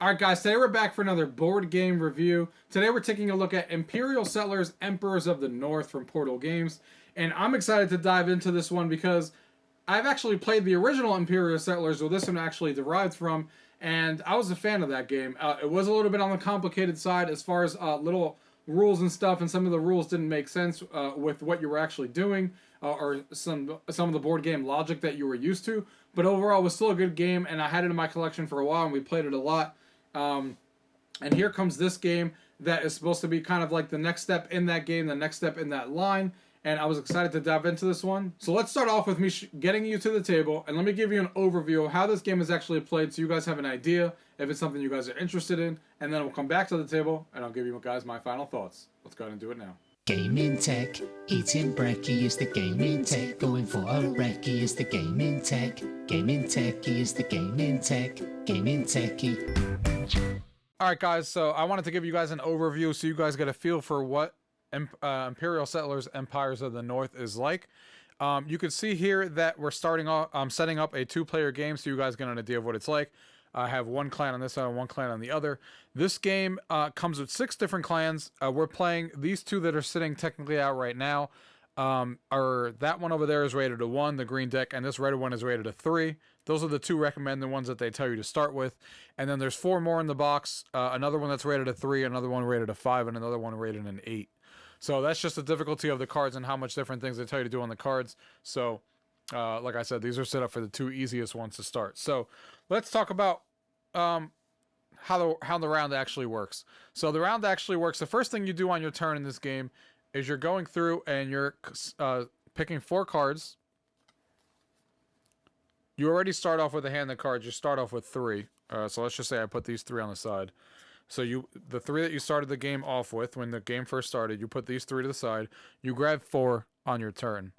Alright guys, today we're back for another board game review. Today we're taking a look at Imperial Settlers Emperors of the North from Portal Games. And I'm excited to dive into this one because I've actually played the original Imperial Settlers, where this one actually derived from, and I was a fan of that game. It was a little bit on the complicated side as far as little rules and stuff, and some of the rules didn't make sense with what you were actually doing, or some of the board game logic that you were used to. But overall, it was still a good game, and I had it in my collection for a while, and we played it a lot. And here comes this game that is supposed to be kind of like the next step in that game, the next step in that line. And I was excited to dive into this one. So let's start off with me getting you to the table, and let me give you an overview of how this game is actually played so you guys have an idea if it's something you guys are interested in. And then we'll come back to the table, and I'll give you guys my final thoughts. Let's go ahead and do it now. Gaming tech, eating brekkie is the gaming tech. Going for a recce is the gaming tech. Gaming techie is the gaming tech. Gaming techie. Alright guys, so I wanted to give you guys an overview so you guys get a feel for what Imperial Settlers Empires of the North is like. You can see here that we're starting off, I'm setting up a two-player game so you guys get an idea of what it's like. I have one clan on this side and one clan on the other. This game comes with 6 different clans. We're playing these two that are sitting technically out right now. That one over there is rated a 1, the green deck, and this red one is rated a 3. Those are the 2 recommended ones that they tell you to start with. And then there's 4 more in the box. Another one that's rated a 3, another one rated a 5, and another one rated an 8. So that's just the difficulty of the cards and how much different things they tell you to do on the cards. So, like I said, these are set up for the 2 easiest ones to start. So, let's talk about how the round actually works. So, the round actually works. The first thing you do on your turn in this game is you're going through and you're picking 4 cards. You already start off with a hand of cards. You start off with 3. So, let's just say I put these 3 on the side. So the 3 that you started the game off with when the game first started, you put these 3 to the side. You grab 4 on your turn.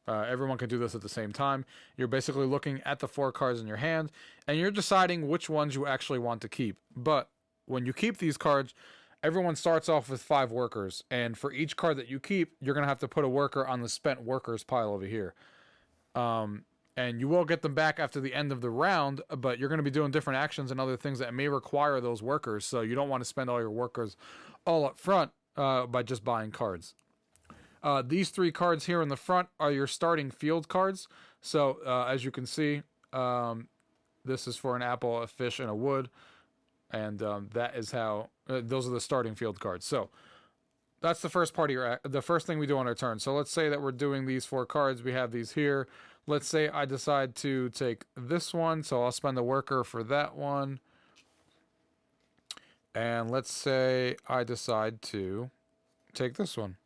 Everyone can do this at the same time. You're basically looking at the 4 cards in your hand, and you're deciding which ones you actually want to keep. But when you keep these cards, everyone starts off with 5 workers, and for each card that you keep, you're going to have to put a worker on the spent workers pile over here. And you will get them back after the end of the round, but you're going to be doing different actions and other things that may require those workers, so you don't want to spend all your workers all up front by just buying cards. These 3 cards here in the front are your starting field cards. So, as you can see, this is for an apple, a fish, and a wood, and that is how, those are the starting field cards. So, that's the first part of the first thing we do on our turn. So let's say that we're doing these 4 cards. We have these here. Let's say I decide to take this one, so I'll spend a worker for that one. And let's say I decide to take this one.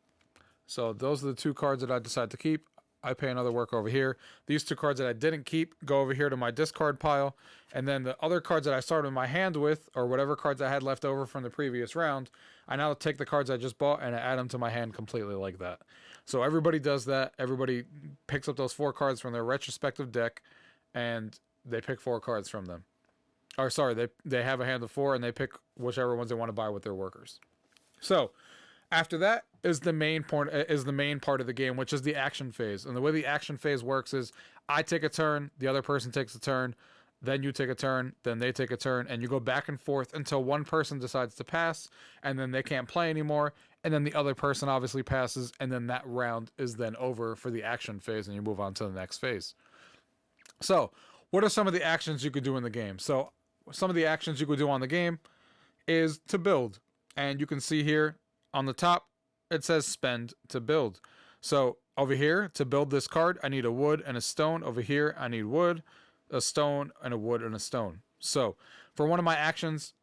So those are the 2 cards that I decide to keep. I pay another worker over here. These 2 cards that I didn't keep go over here to my discard pile. And then the other cards that I started my hand with, or whatever cards I had left over from the previous round, I now take the cards I just bought and I add them to my hand completely like that. So everybody does that. Everybody picks up those 4 cards from their retrospective deck, and they pick 4 cards from them. Or sorry, they have a hand of 4, and they pick whichever ones they want to buy with their workers. So after that is the main part of the game, which is the action phase. And the way the action phase works is I take a turn, the other person takes a turn, then you take a turn, then they take a turn, and you go back and forth until one person decides to pass, and then they can't play anymore, and then the other person obviously passes, and then that round is then over for the action phase, and you move on to the next phase. So, what are some of the actions you could do in the game? So, some of the actions you could do on the game is to build. And you can see here on the top, it says spend to build. So, over here, to build this card, I need a wood and a stone. Over here, I need wood, a stone, and a wood and a stone. So, for one of my actions,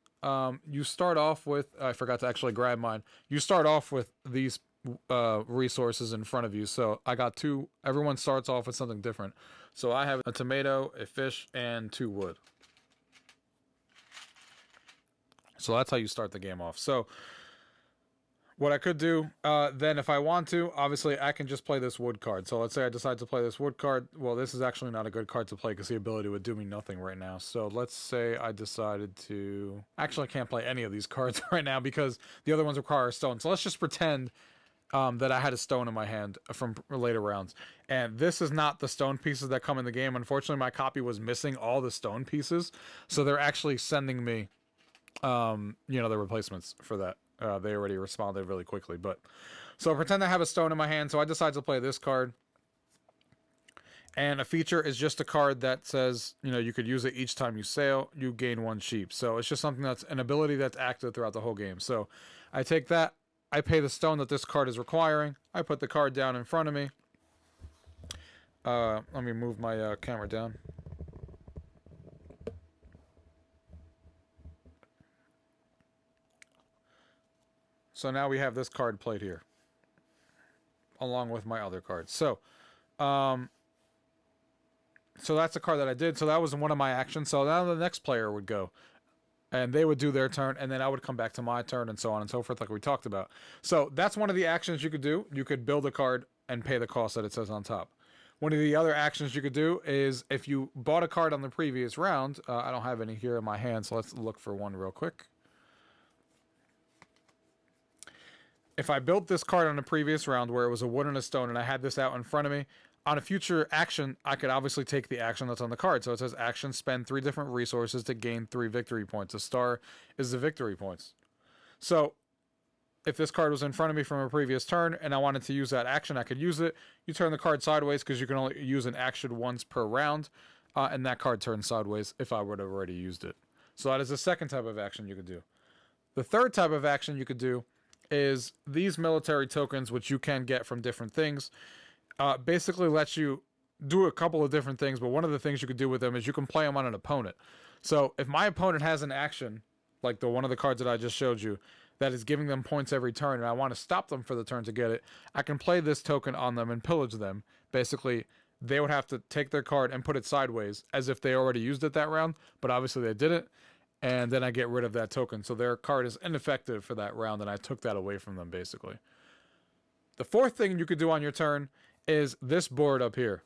you start off with, I forgot to actually grab mine. You start off with these resources in front of you. So, I got 2, everyone starts off with something different. So, I have a tomato, a fish, and 2 wood. So, that's how you start the game off. So, what I could do, then if I want to, obviously I can just play this wood card. So let's say I decide to play this wood card. Well, this is actually not a good card to play because the ability would do me nothing right now. So let's say I decided to... Actually, I can't play any of these cards right now because the other ones require a stone. So let's just pretend that I had a stone in my hand from later rounds. And this is not the stone pieces that come in the game. Unfortunately, my copy was missing all the stone pieces. So they're actually sending me you know, the replacements for that. They already responded really quickly. But so pretend I have a stone in my hand, so I decide to play this card. And a feature is just a card that says, you know, you could use it each time you sail, you gain 1 sheep. So it's just something that's an ability that's active throughout the whole game. So I take that, I pay the stone that this card is requiring, I put the card down in front of me. Let me move my camera down. So now we have this card played here, along with my other cards. So that's the card that I did. So that was one of my actions. So now the next player would go. And they would do their turn, and then I would come back to my turn, and so on and so forth, like we talked about. So that's one of the actions you could do. You could build a card and pay the cost that it says on top. One of the other actions you could do is if you bought a card on the previous round. I don't have any here in my hand, so let's look for one real quick. If I built this card on the previous round where it was a wood and a stone, and I had this out in front of me, on a future action, I could obviously take the action that's on the card. So it says action, spend 3 different resources to gain 3 victory points. A star is the victory points. So if this card was in front of me from a previous turn and I wanted to use that action, I could use it. You turn the card sideways because you can only use an action once per round. And that card turns sideways if I would have already used it. So that is the second type of action you could do. The third type of action you could do is these military tokens, which you can get from different things. Basically lets you do a couple of different things, but one of the things you could do with them is you can play them on an opponent. So if my opponent has an action, like the one of the cards that I just showed you, that is giving them points every turn, and I want to stop them for the turn to get it, I can play this token on them and pillage them. Basically, they would have to take their card and put it sideways, as if they already used it that round, but obviously they didn't, and then I get rid of that token. So their card is ineffective for that round, and I took that away from them, basically. The fourth thing you could do on your turn is this board up here.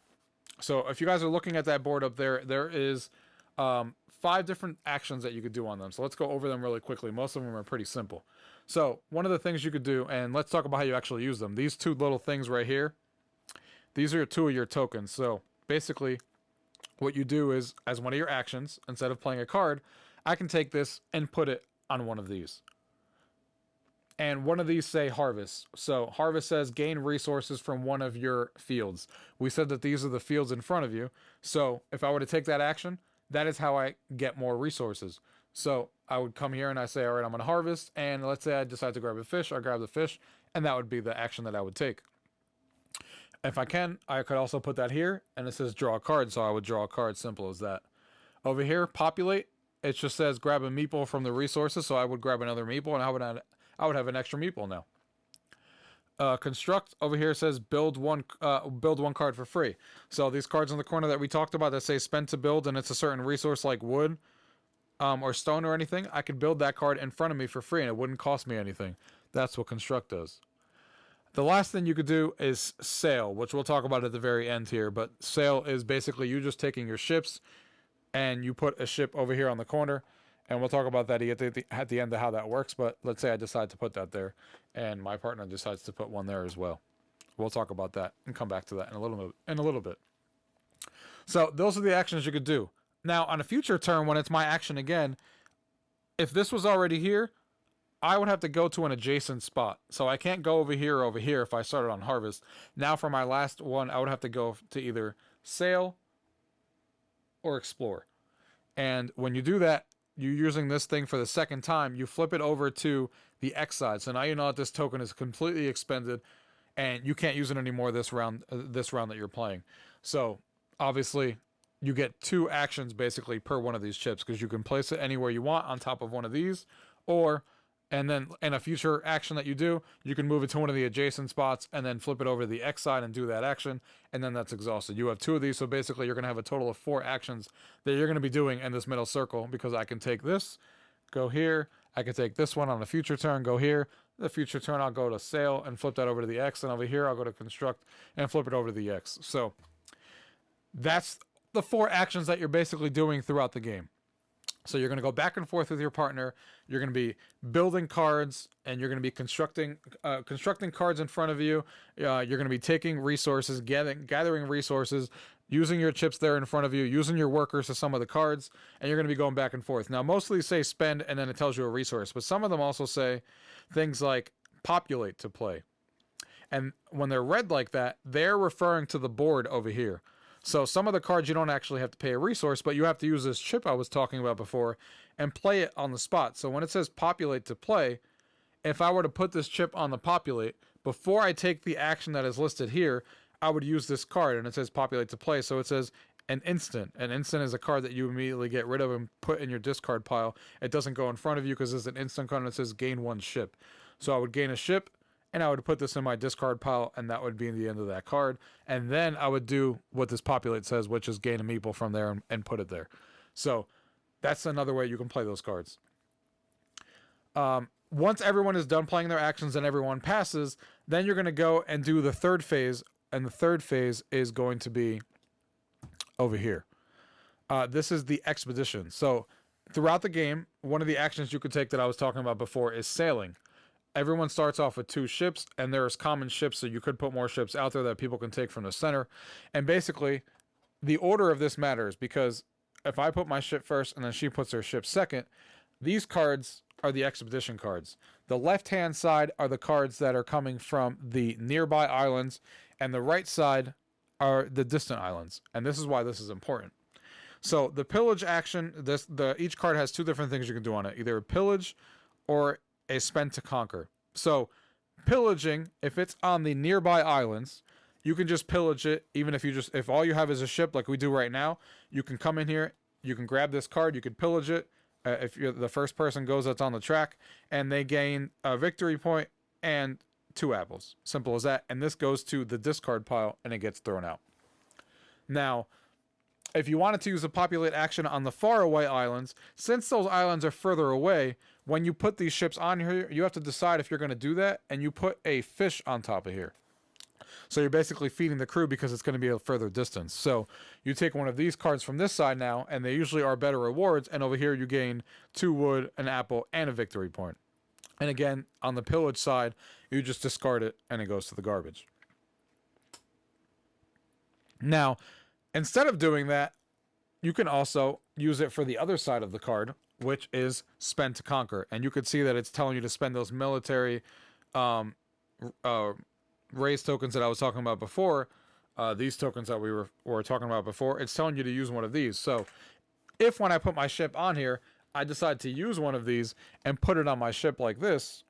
So if you guys are looking at that board up there, there is 5 different actions that you could do on them. So let's go over them really quickly. Most of them are pretty simple. So one of the things you could do, and let's talk about how you actually use them. These 2 little things right here, these are 2 of your tokens. So basically what you do is, as one of your actions, instead of playing a card, I can take this and put it on one of these. And one of these say harvest. So harvest says gain resources from one of your fields. We said that these are the fields in front of you. So if I were to take that action, that is how I get more resources. So I would come here and I say, all right, I'm going to harvest. And let's say I decide to grab a fish. I grab the fish. And that would be the action that I would take. If I can, I could also put that here. And it says draw a card. So I would draw a card. Simple as that. Over here, populate. It just says grab a meeple from the resources. So I would grab another meeple, and I would have an extra meeple now. Construct over here says build one card for free. So these cards in the corner that we talked about that say spend to build, and it's a certain resource like wood or stone or anything, I could build that card in front of me for free and it wouldn't cost me anything. That's what construct does. The last thing you could do is sail, which we'll talk about at the very end here. But sail is basically you just taking your ships and you put a ship over here on the corner. And we'll talk about that at the end of how that works. But let's say I decide to put that there, and my partner decides to put one there as well. We'll talk about that and come back to that in a little bit. So those are the actions you could do. Now, on a future turn, when it's my action again, if this was already here, I would have to go to an adjacent spot. So I can't go over here or over here if I started on harvest. Now for my last one, I would have to go to either sail or explore. And when you do that, you're using this thing for the second time, you flip it over to the X side. So now you know that this token is completely expended and you can't use it anymore this round that you're playing. So obviously you get 2 actions basically per one of these chips, because you can place it anywhere you want on top of one of these, and then in a future action that you do, you can move it to one of the adjacent spots and then flip it over to the X side and do that action, and then that's exhausted. You have 2 of these, so basically you're going to have a total of 4 actions that you're going to be doing in this middle circle, because I can take this, go here, I can take this one on a future turn, go here, the future turn I'll go to sail and flip that over to the X, and over here I'll go to construct and flip it over to the X. So that's the 4 actions that you're basically doing throughout the game. So you're going to go back and forth with your partner. You're going to be building cards, and you're going to be constructing cards in front of you. You're going to be taking resources, gathering resources, using your chips there in front of you, using your workers to some of the cards, and you're going to be going back and forth. Now, most of these say spend, and then it tells you a resource, but some of them also say things like populate to play. And when they're red like that, they're referring to the board over here. So some of the cards you don't actually have to pay a resource, but you have to use this chip I was talking about before and play it on the spot. So when it says populate to play, if I were to put this chip on the populate, before I take the action that is listed here, I would use this card, and it says populate to play. So it says an instant. An instant is a card that you immediately get rid of and put in your discard pile. It doesn't go in front of you because it's an instant card and it says gain 1 ship. So I would gain a ship, and I would put this in my discard pile, and that would be the end of that card. And then I would do what this populate says, which is gain a meeple from there and put it there. So that's another way you can play those cards. Once everyone is done playing their actions and everyone passes, then you're going to go and do the third phase, and the third phase is going to be over here. This is the expedition. So throughout the game, one of the actions you could take that I was talking about before is sailing. Everyone starts off with 2 ships, and there's common ships, so you could put more ships out there that people can take from the center. And basically, the order of this matters, because if I put my ship first and then she puts her ship second, these cards are the expedition cards. The left-hand side are the cards that are coming from the nearby islands, and the right side are the distant islands. And this is why this is important. So the pillage action, each card has 2 different things you can do on it, either a pillage or a spend to conquer. So pillaging, if it's on the nearby islands, you can just pillage it. Even if all you have is a ship like we do right now, you can come in here, you can grab this card, you can pillage it. If you're the first person goes that's on the track, and they gain a victory point and 2 apples. Simple as that. And this goes to the discard pile and it gets thrown out. Now, if you wanted to use a populate action on the faraway islands, since those islands are further away, when you put these ships on here, you have to decide if you're going to do that, and you put a fish on top of here. So you're basically feeding the crew because it's going to be a further distance. So you take one of these cards from this side now, and they usually are better rewards, and over here you gain 2 wood, an apple, and a victory point. And again, on the pillage side, you just discard it, and it goes to the garbage. Now, instead of doing that, you can also use it for the other side of the card, which is spend to conquer. And you could see that it's telling you to spend those military raise tokens that I was talking about before. These tokens that we were talking about before, it's telling you to use one of these. So if when I put my ship on here, I decide to use one of these and put it on my ship like this,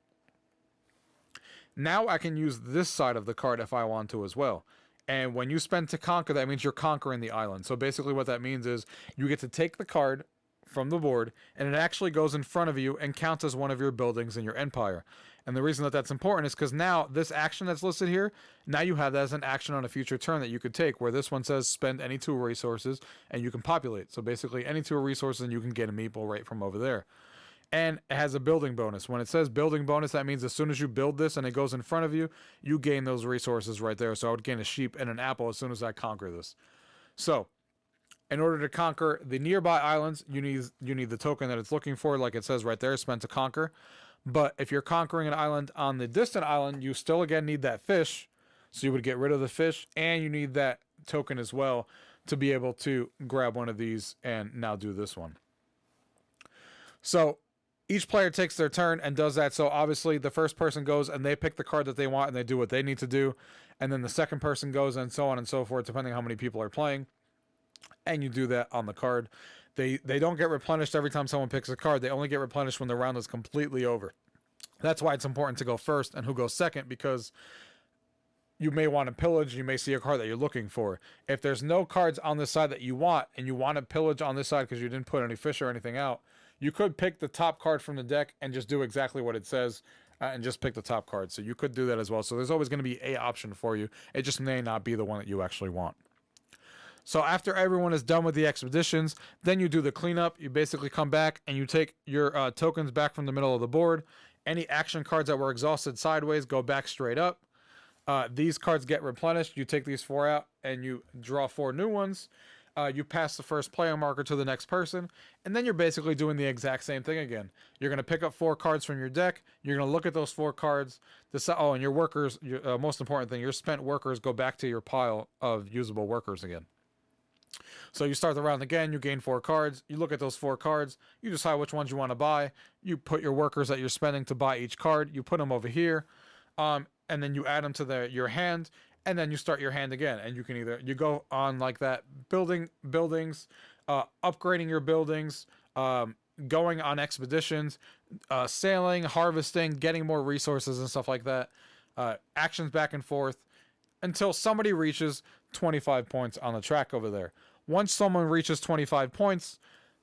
now I can use this side of the card if I want to as well. And when you spend to conquer, that means you're conquering the island. So basically what that means is you get to take the card from the board, and it actually goes in front of you and counts as one of your buildings in your empire. And the reason that that's important is because now this action that's listed here, now you have that as an action on a future turn that you could take, where this one says spend any 2 resources and you can populate. So basically any 2 resources and you can get a meeple right from over there. And it has a building bonus. When it says building bonus, that means as soon as you build this and it goes in front of you, you gain those resources right there. So I would gain a sheep and an apple as soon as I conquer this. So in order to conquer the nearby islands, you need the token that it's looking for, like it says right there, spend to conquer. But if you're conquering an island on the distant island, you still again need that fish. So you would get rid of the fish, and you need that token as well to be able to grab one of these and now do this one. So each player takes their turn and does that. So obviously the first person goes and they pick the card that they want and they do what they need to do. And then the second person goes and so on and so forth, depending on how many people are playing. And you do that on the card. They don't get replenished every time someone picks a card. They only get replenished when the round is completely over. That's why it's important to go first and who goes second, because you may want to pillage. You may see a card that you're looking for. If there's no cards on this side that you want, and you want to pillage on this side because you didn't put any fish or anything out, you could pick the top card from the deck and just do exactly what it says and just pick the top card. So you could do that as well. So there's always going to be an option for you. It just may not be the one that you actually want. So after everyone is done with the expeditions, then you do the cleanup. You basically come back and you take your tokens back from the middle of the board. Any action cards that were exhausted sideways go back straight up. These cards get replenished. You take these 4 out and you draw 4 new ones. You pass the first player marker to the next person, and then you're basically doing the exact same thing again. You're going to pick up 4 cards from your deck. You're going to look at those 4 cards. And your workers, most important thing, your spent workers go back to your pile of usable workers again. So you start the round again, you gain 4 cards, you look at those 4 cards, you decide which ones you want to buy, you put your workers that you're spending to buy each card, you put them over here, and then you add them to your hand, and then you start your hand again, and you can either, you go on like that, building buildings, upgrading your buildings, going on expeditions, sailing, harvesting, getting more resources and stuff like that, actions back and forth, until somebody reaches 25 points on the track over there. Once someone reaches 25 points,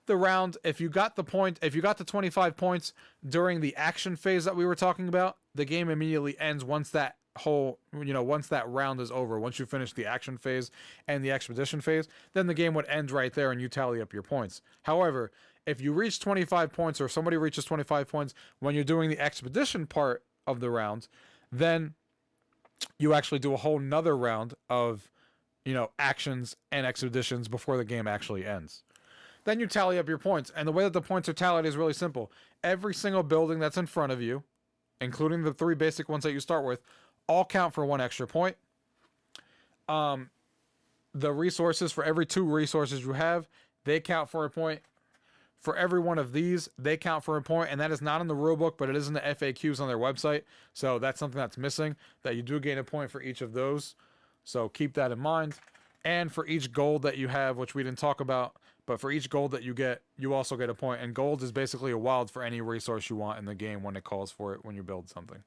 the round, if you got the 25 points during the action phase that we were talking about, the game immediately ends once that once that round is over. Once you finish the action phase and the expedition phase, then the game would end right there and you tally up your points. However, if you reach 25 points or somebody reaches 25 points when you're doing the expedition part of the round, then you actually do a whole nother round of, actions and expeditions before the game actually ends. Then you tally up your points, and the way that the points are tallied is really simple. Every single building that's in front of you, including the 3 basic ones that you start with, all count for 1 extra point. The resources, for every 2 resources you have, they count for a point. For every one of these, they count for a point, and that is not in the rulebook, but it is in the FAQs on their website. So that's something that's missing, that you do gain a point for each of those. So keep that in mind. And for each gold that you have, which we didn't talk about, but for each gold that you get, you also get a point. And gold is basically a wild for any resource you want in the game when it calls for it, when you build something.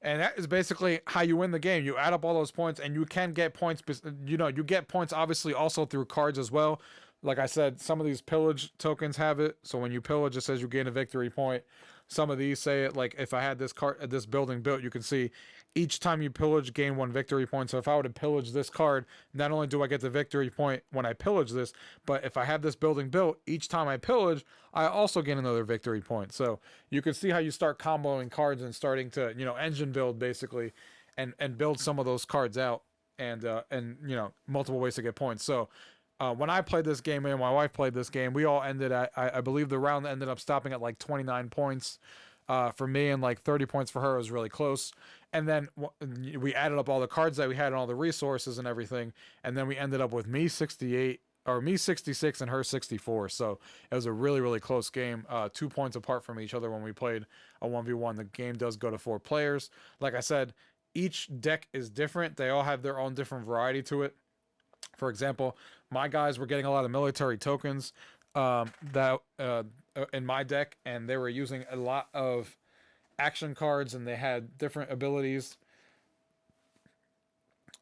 And that is basically how you win the game. You add up all those points, and you can get points. You get points obviously also through cards as well. Like I said, some of these pillage tokens have it. So when you pillage, it says you gain a victory point. Some of these say it, like if I had this building built, you can see each time you pillage, gain 1 victory point. So if I were to pillage this card, not only do I get the victory point when I pillage this, but if I have this building built, each time I pillage, I also gain another victory point. So you can see how you start comboing cards and starting to, engine build basically, and build some of those cards out, and multiple ways to get points. So when I played this game and my wife played this game, we all ended at, I believe the round ended up stopping at like 29 points for me and like 30 points for her. It was really close. And then we added up all the cards that we had and all the resources and everything. And then we ended up with me 66 and her 64. So it was a really, really close game. 2 points apart from each other when we played a 1v1. The game does go to 4 players. Like I said, each deck is different. They all have their own different variety to it. For example, my guys were getting a lot of military tokens that in my deck, and they were using a lot of action cards, and they had different abilities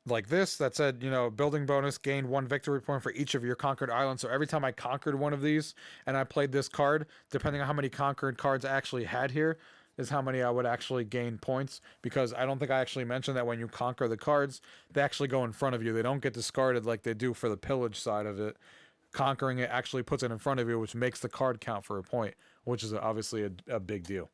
like this that said, building bonus, gain 1 victory point for each of your conquered islands. So every time I conquered one of these and I played this card, depending on how many conquered cards I actually had here, is how many I would actually gain points, because I don't think I actually mentioned that when you conquer the cards, they actually go in front of you. They don't get discarded like they do for the pillage side of it. Conquering it actually puts it in front of you, which makes the card count for a point, which is obviously a big deal.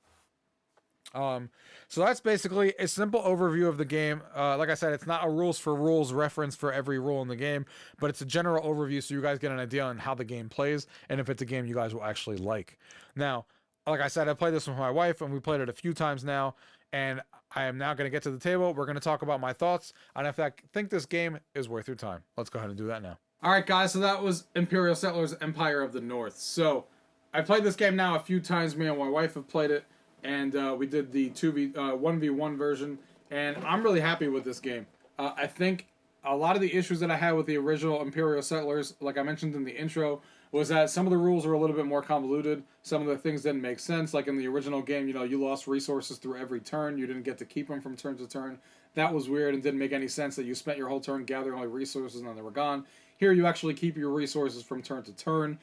So that's basically a simple overview of the game. Like I said, it's not a rules for rules reference for every rule in the game, but it's a general overview so you guys get an idea on how the game plays and if it's a game you guys will actually like. Now, like I said, I played this with my wife, and we played it a few times now, and I am now going to get to the table. We're going to talk about my thoughts on if I think this game is worth your time. Let's go ahead and do that now. All right, guys, so that was Imperial Settlers Empire of the North. So I played this game now a few times. Me and my wife have played it, and we did the 1v1 version, and I'm really happy with this game. I think a lot of the issues that I had with the original Imperial Settlers, like I mentioned in the intro, was that some of the rules were a little bit more convoluted. Some of the things didn't make sense. Like in the original game, you lost resources through every turn. You didn't get to keep them from turn to turn. That was weird and didn't make any sense that you spent your whole turn gathering all your resources and then they were gone. Here, you actually keep your resources from turn to turn.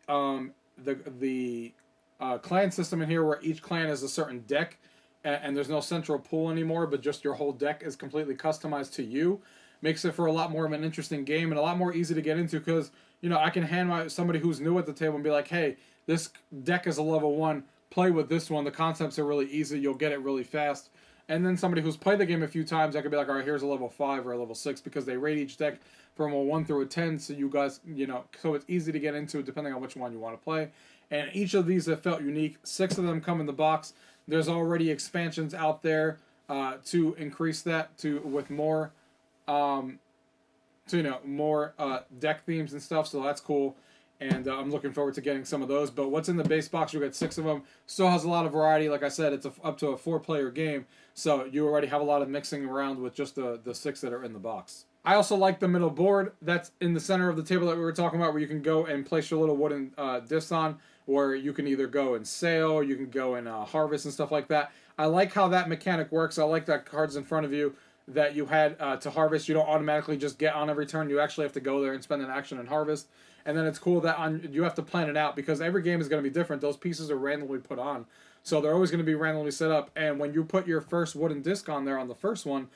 The clan system in here, where each clan has a certain deck, and there's no central pool anymore, but just your whole deck is completely customized to you, makes it for a lot more of an interesting game and a lot more easy to get into, because I can hand somebody who's new at the table and be like, hey, this deck is a level 1, play with this one. The concepts are really easy. You'll get it really fast. And then somebody who's played the game a few times, I could be like, all right, here's a level 5 or a level 6, because they rate each deck from a 1 through a 10. So you guys, so it's easy to get into depending on which one you want to play. And each of these have felt unique. 6 of them come in the box. There's already expansions out there to increase that with more to, you know, more deck themes and stuff. So that's cool. And I'm looking forward to getting some of those. But what's in the base box, you got 6 of them. Still has a lot of variety. Like I said, it's up to a 4-player game. So you already have a lot of mixing around with just the 6 that are in the box. I also like the middle board that's in the center of the table that we were talking about, where you can go and place your little wooden discs on, where you can either go and sail, you can go and harvest and stuff like that. I like how that mechanic works. I like that cards in front of you that you had to harvest, you don't automatically just get on every turn. You actually have to go there and spend an action and harvest. And then it's cool that you have to plan it out, because every game is going to be different. Those pieces are randomly put on. So they're always going to be randomly set up. And when you put your first wooden disc on there on the first one,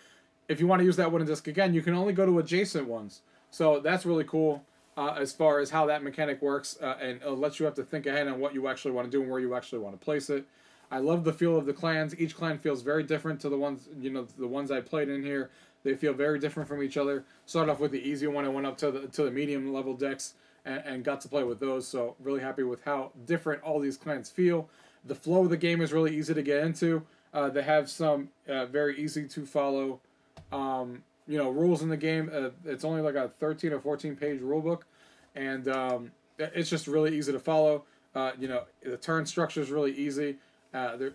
if you want to use that wooden disc again, you can only go to adjacent ones. So that's really cool as far as how that mechanic works, and it lets you have to think ahead on what you actually want to do and where you actually want to place it. I love the feel of the clans. Each clan feels very different to the ones, you know, the ones I played in here. They feel very different from each other. Started off with the easy one. I went up to the medium level decks and got to play with those. So really happy with how different all these clans feel. The flow of the game is really easy to get into. They have some very easy to follow, you know, rules in the game. It's only like a 13 or 14 page rule book, and it's just really easy to follow. You know, the turn structure is really easy.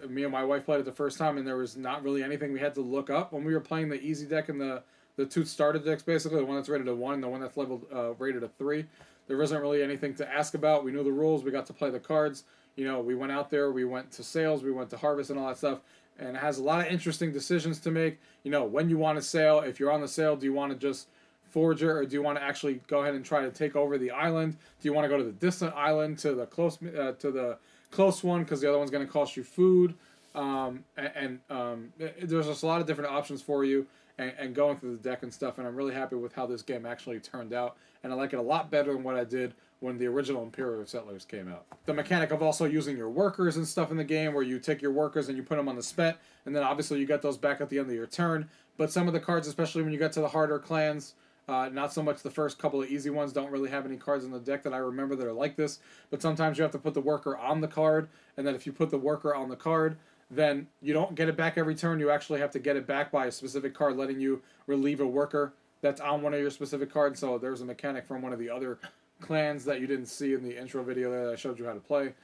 Me and my wife played it the first time, and there was not really anything we had to look up when we were playing the easy deck and the 2 starter decks, basically the one that's rated a 1 and the one that's leveled rated a 3. There wasn't really anything to ask about. We knew the rules. We got to play the cards. You know, we went out there. We went to sales. We went to harvest and all that stuff. And it has a lot of interesting decisions to make. You know, when you want to sail, if you're on the sail, do you want to just forge it, or do you want to actually go ahead and try to take over the island? Do you want to go to the distant island, to the close one, because the other one's going to cost you food? There's just a lot of different options for you, and going through the deck and stuff. And I'm really happy with how this game actually turned out, and I like it a lot better than what I did when the original Imperial Settlers came out. The mechanic of also using your workers and stuff in the game, where you take your workers and you put them on the spent, and then obviously you get those back at the end of your turn. But some of the cards, especially when you get to the harder clans, not so much the first couple of easy ones, don't really have any cards in the deck that I remember that are like this. But sometimes you have to put the worker on the card, and then if you put the worker on the card, then you don't get it back every turn. You actually have to get it back by a specific card letting you relieve a worker that's on one of your specific cards. So there's a mechanic from one of the other clans that you didn't see in the intro video there that I showed you how to play.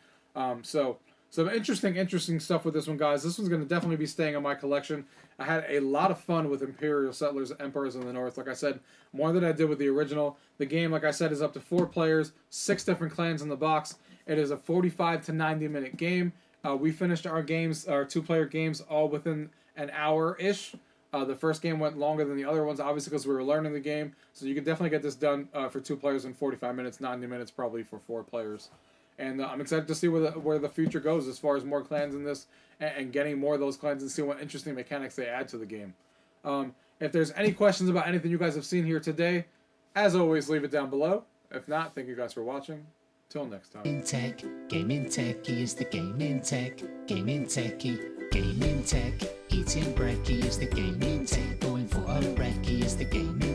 So some interesting stuff with this one, guys. This one's going to definitely be staying in my collection. I had a lot of fun with Imperial Settlers, Emperors in the North. Like I said, more than I did with the original. The game, like I said, is up to 4 players, 6 different clans in the box. It is a 45 to 90 minute game. We finished our games, our 2-player games, all within an hour-ish. The first game went longer than the other ones, obviously, because we were learning the game. So you can definitely get this done for 2 players in 45 minutes, 90 minutes probably for 4 players. And I'm excited to see where the future goes as far as more clans in this, and getting more of those clans and see what interesting mechanics they add to the game. If there's any questions about anything you guys have seen here today, as always, leave it down below. If not, thank you guys for watching. Till next time. UrGamingTechie is the gaming tech. UrGamingTechie, gaming tech. Eating brekkie is the gaming tech. Going for a recce is the gaming